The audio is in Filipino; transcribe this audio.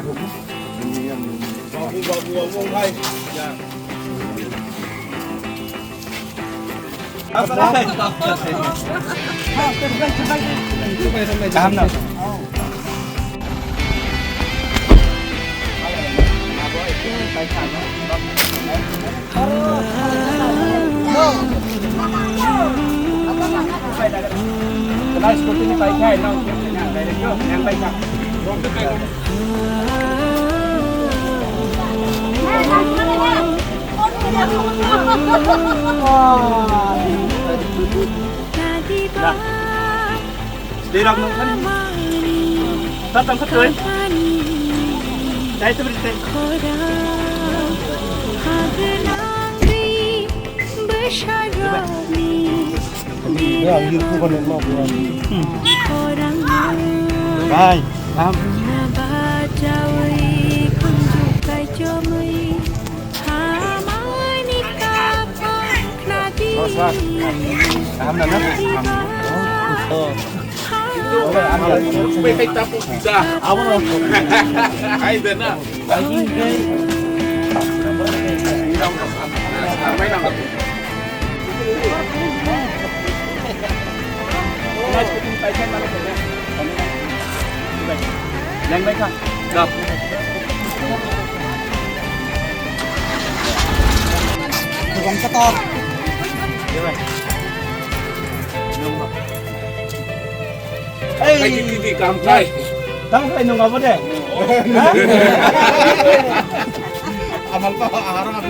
Bago-bago mo, hay. Yan. Paham na. Kenal seperti ini baiknya, no? Yang baik nak. Nah, dirang nung kan. Tatang ka tuloy. Dahil ito berita. Ya, ini ko ba ng mga buwan? Bye. Paham. Paham na na? Oh. Okay, ambil. May kay tapos isa. Amo na. Ay, din na. Ay, kay. May lang. Kenal seperti ini baiknya, no? Yang baik kan? Dah. Tukang ketok. Ay, hindi kamkay. Kamu kayak nung apa deh? Amal pa, araw